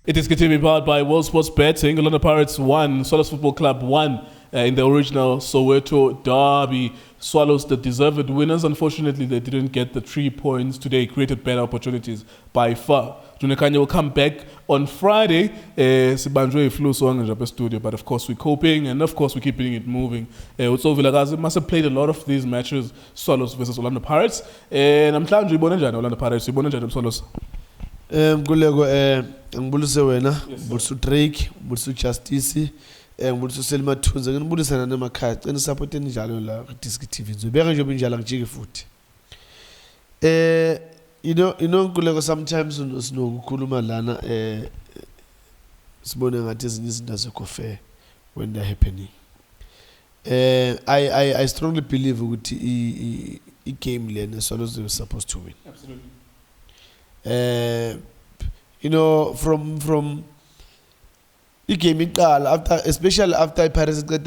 It is continuing powered by World Sports Betting. Orlando Pirates won, Swallows Football Club won in the original Soweto derby. Swallows, the deserved winners. Unfortunately, they didn't get the 3 points today. Created better opportunities by far. Junekanya will come back on Friday. Sibanjwe flew so in the studio, but of course we're coping and of course we're keeping it moving. Tso Vilakazi must have played a lot of these matches, Swallows versus Orlando Pirates. And I'm glad you Orlando Pirates. You Swallows. Ngulego ngibulise wena bulisu Drake bulisu Justice bulisu Selma Thunze ngibulisana nemakhaya cela support enjalo la iDiskiTV ngizobeka nje binjalo ngijike futhi you know ngulego sometimes sinokukhuluma lana sibone ngathi ezinye izinto azikho fair when they're happening. I strongly believe ukuthi I game lena Swallows were supposed to win. Absolutely. You know, from the game especially after Pirates get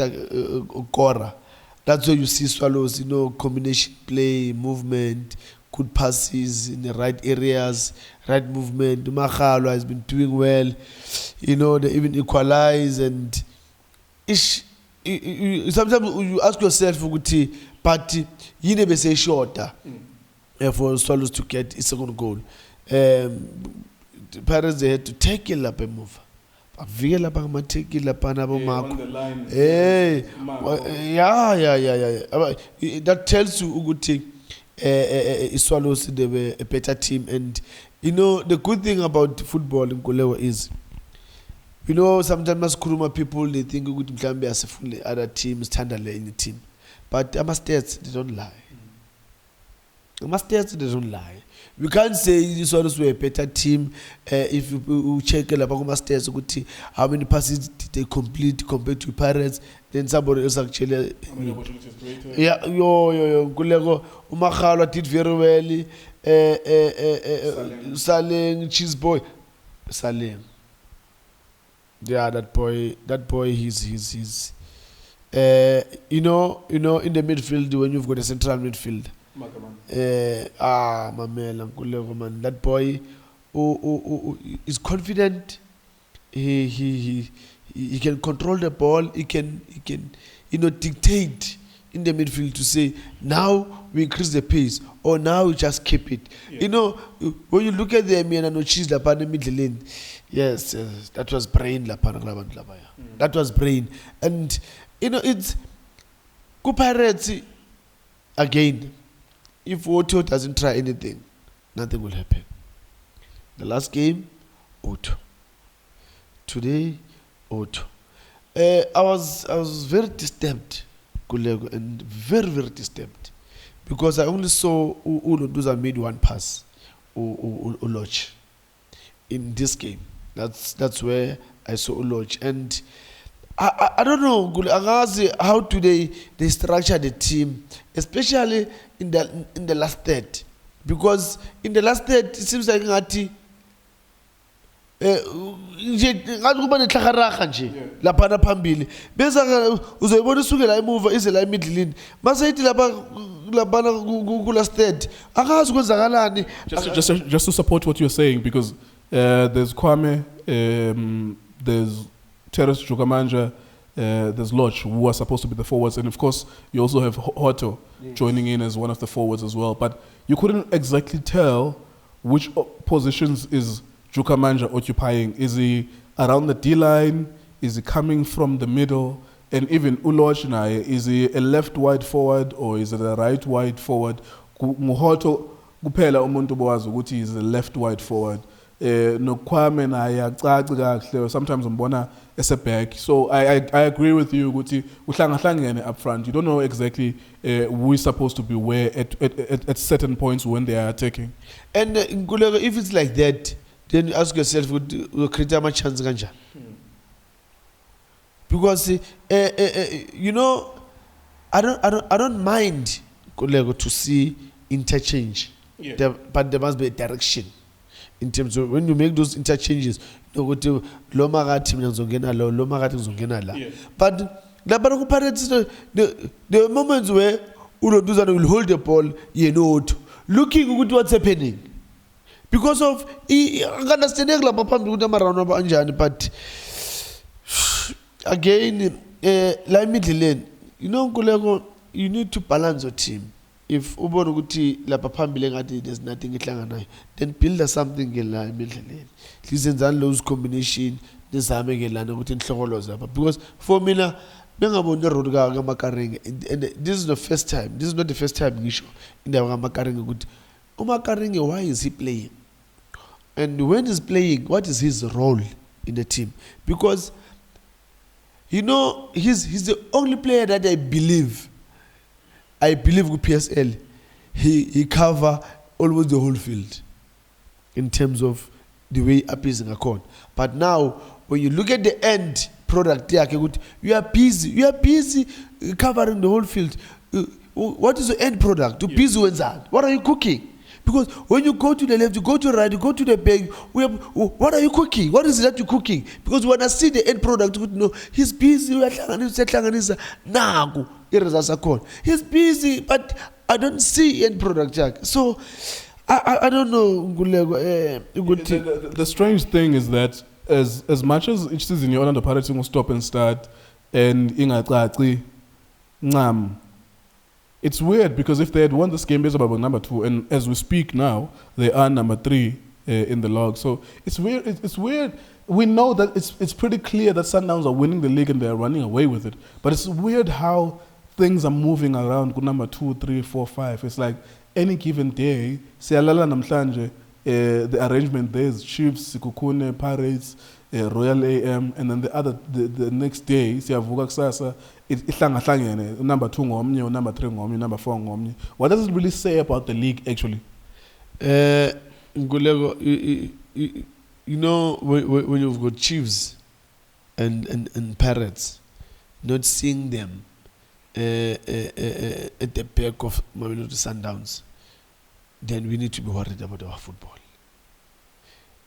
Kora, that's where you see Swallows, you know, combination play, movement, good passes in the right areas, right movement. Makhalo has been doing well, you know, they even equalize and sometimes you ask yourself, but you never say shorter for Swallows to get a second goal. The Pirates, they had to take it up and move. Avila bang take it up and on the line. Yeah. That tells you a good thing. Swallows, they were a better team, and you know the good thing about football in Kulewa is, you know, sometimes Kuruma people they think good Mklambe as a full other teams standard in the team, but Amastats they don't lie. Amastats they don't lie. We can't say these Swallows were a better team if you check Masters, how many passes did they complete compared to Pirates. Then somebody else actually. How many opportunities greater? Yeah, Gulego Umakhalo did very well. Saleng, Cheese Boy, Saleng. Yeah, that boy, he's. You know, in the midfield when you've got a central midfield. Mamela, man. That boy who is confident. He can control the ball. He can you know dictate in the midfield to say now we increase the pace or now we just keep it. Yeah. You know when you look at the no cheese la pan middle lane. Yes, that was brain la pan That was brain, and you know it's Pirates again. If Otto doesn't try anything, nothing will happen. The last game, Otto. Today, Otto. I was very disturbed, Kulego, and very, very disturbed. Because I only saw Ulunduza made one pass, Uloch, in this game. That's where I saw Uloch. And I don't know how today they structure the team, especially in the last third, because in the last third it seems like ngathi ngathi kuba nehlakaraha nje lapha phambili bese uzoyibona usukela emuva ize la emidlini maseyithi lapha ku last third akazi kwenzakalani. Just to support what you're saying, because there's Kwame, there's Terence Jukamanja, there's Lodge, who are supposed to be the forwards, and of course you also have Hoto joining in as one of the forwards as well. But you couldn't exactly tell which positions is Jukamanja occupying. Is he around the D line? Is he coming from the middle? And even Uloch naye, is he a left wide forward or is it a right wide forward? Muhoto kuphela umuntu bowazi ukuthi is a left wide forward. No Kwame naye acaci kahle, sometimes umbona as a back. So I agree with you ukuthi uhlangahlangene up front. You don't know exactly who is supposed to be where at certain points when they are attacking. And if it's like that, then you ask yourself, will create a chance ganja? Because you know, I don't mind to see interchange, but there must be a direction. In terms of when you make those interchanges, you know, but the moments where Ulo will hold the ball, you know, looking at what's happening. Because of understanding but again, like middle lane, you know, Nkuleko, you need to balance your team. If Ubonuguti la papambilengati there's nothing itlanganayo, then build something in la middle lane. Listen and lose combination, this amegelana with inhlokoloza. Because for me now, and this is the first time. This is not the first time issue in the Makaringa good. Umakaringa, why is he playing? And when he's playing, what is his role in the team? Because you know he's the only player that I believe with PSL. He cover almost the whole field in terms of the way appeasing a code. But now when you look at the end product there, you are busy covering the whole field. What is the end product? To busy with that. What are you cooking? Because when you go to the left, you go to the right, you go to the back, what are you cooking? What is it that you're cooking? Because when I see the end product, you know, he's busy. He's busy, but I don't see end product, Jack. So I don't know. The strange thing is that as much as each season you're on the parity will stop and start and it's weird because if they had won this game based about number 2, and as we speak now, they are number 3 in the log. So it's weird. It's weird. We know that it's pretty clear that Sundowns are winning the league and they're running away with it. But it's weird how things are moving around number 2, 3, 4, 5. It's like any given day, the arrangement there is Chiefs, Sikukune, Pirates, Royal AM, and then the next day, siyavuka kusasa, ihlangahlangene, number 2 ngomnye, number 3 ngomnye, number 4 ngomnye. What does it really say about the league actually? Ngulego, you know, when you've got Chiefs and Pirates, not seeing them at the back of Mamelodi Sundowns, then we need to be worried about our football.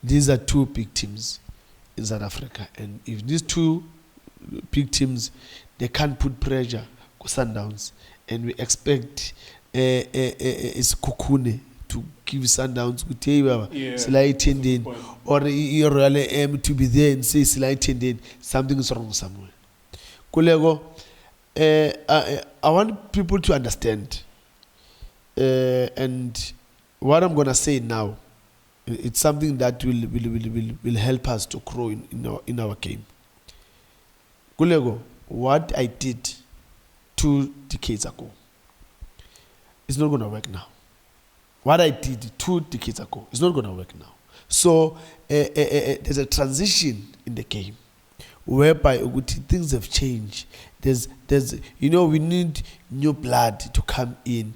These are 2 big teams in South Africa, and if these 2 big teams they can't put pressure on Sundowns, and we expect Kukune to give Sundowns slide tending or Royal AM to be there and say slide tending, something is wrong somewhere. Kulego, I want people to understand, and what I'm gonna say now, it's something that will help us to grow in our game. Kulego, what I did 2 decades ago is not gonna work now. What I did 2 decades ago is not gonna work now. So there's a transition in the game whereby things have changed. There's you know, we need new blood to come in.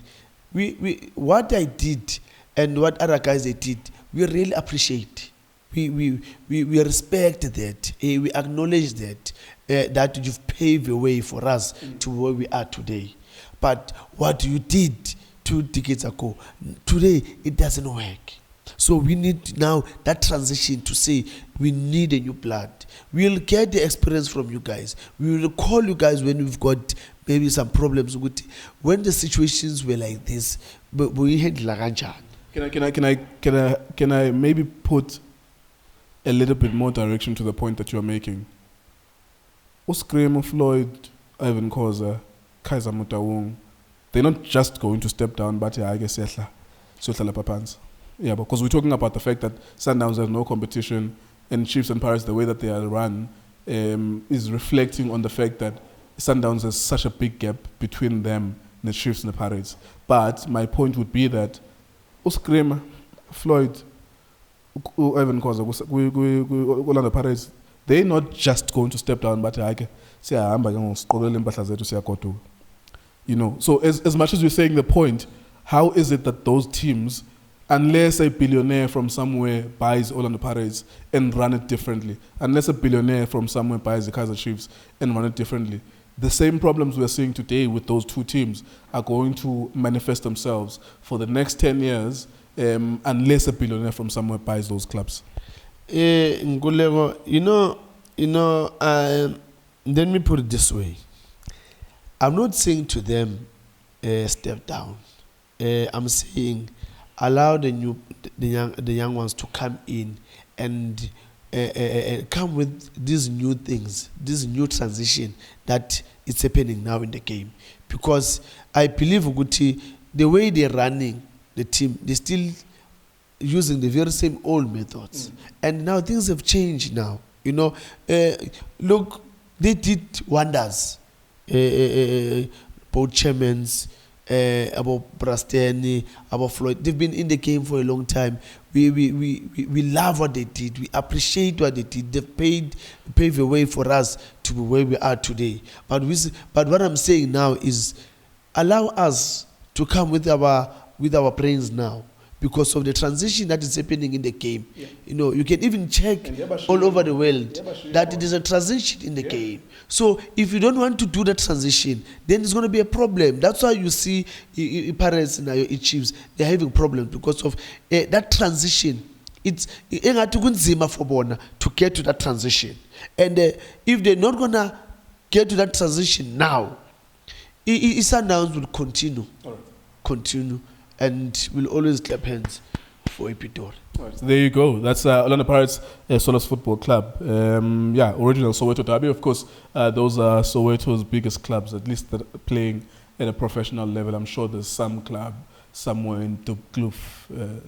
We what I did and what other guys they did, we really appreciate. We respect that. We acknowledge that that you've paved a way for us to where we are today. But what you did 2 decades ago, today it doesn't work. So we need now that transition to say we need a new blood. We'll get the experience from you guys. We will call you guys when we've got maybe some problems with when the situations were like this. But we handle like Can I maybe put a little bit more direction to the point that you are making? Uskremo, Floyd, Ivan Khoza, Kaiser Mutawung, they're not just going to step down, but I guess yeah, because we're talking about the fact that Sundowns has no competition, and Chiefs and Pirates, the way that they are run, is reflecting on the fact that Sundowns has such a big gap between them, the Chiefs and the Pirates. But my point would be that Uskrema, Floyd, Ivan Khoza, the Pirates, they're not just going to step down, but you know. So as much as you're saying the point, how is it that those teams, unless a billionaire from somewhere buys Orlando Pirates and run it differently, unless a billionaire from somewhere buys the Kaizer Chiefs and run it differently, the same problems we're seeing today with those 2 teams are going to manifest themselves for the next 10 years unless a billionaire from somewhere buys those clubs? Ngulego, let me put it this way. I'm not saying to them, step down. I'm saying allow the young ones to come in and come with these new things, this new transition that is happening now in the game. Because I believe Uguti, the way they're running the team, they're still using the very same old methods. And now things have changed now. You know, look, they did wonders. Both chairmans, about Brasteni, about Floyd, they've been in the game for a long time. We love what they did. We appreciate what they did. They've paved the way for us to be where we are today. But what I'm saying now is, allow us to come with our brains now, because of the transition that is happening in the game. Yeah. You know, you can even check all over the world that it is a transition in the game. So if you don't want to do that transition, then it's going to be a problem. That's why you see Pirates and your Chiefs, they're having problems because of that transition. It's for Bona to get to that transition. And if they're not going to get to that transition now, Sundowns will continue. All right. Continue. And we'll always clap hands for Epitor. Right, so there you go. That's Orlando Pirates Solos Football Club. Original Soweto derby. Of course, those are Soweto's biggest clubs, at least that are playing at a professional level. I'm sure there's some club somewhere in Dubkloof,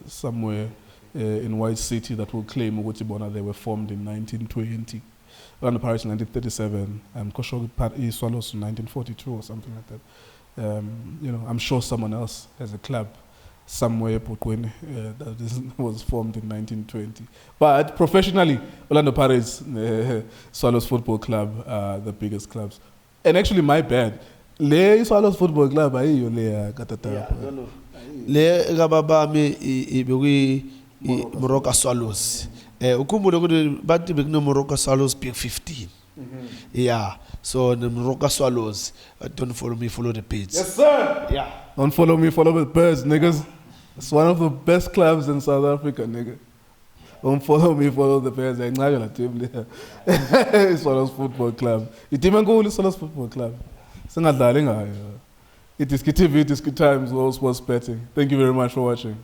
somewhere in White City that will claim Ugutibona. They were formed in 1920. Orlando Pirates in 1937. Koshogi Swallows in 1942 or something like that. I'm sure someone else has a club somewhere that was formed in 1920. But professionally, Orlando Pirates, Swallows Football Club are the biggest clubs. And actually, my bad. Le Swallows Football Club, le Katata. Le Gababami, Moroka Swallows. Ukumbu but the Moroka Swallows pick 15. Yeah. So the Moroka Swallows, don't follow me, follow the page. Yes, sir. Yeah. Don't follow me, follow the birds, niggas. It's one of the best clubs in South Africa, nigga. Don't follow me, follow the birds. I'm not gonna team there. It's Swallows Football Club. It's even go to Swallows Football Club. It's not darling. iDiskiTV, iDiskiTimes, all sports betting. Thank you very much for watching.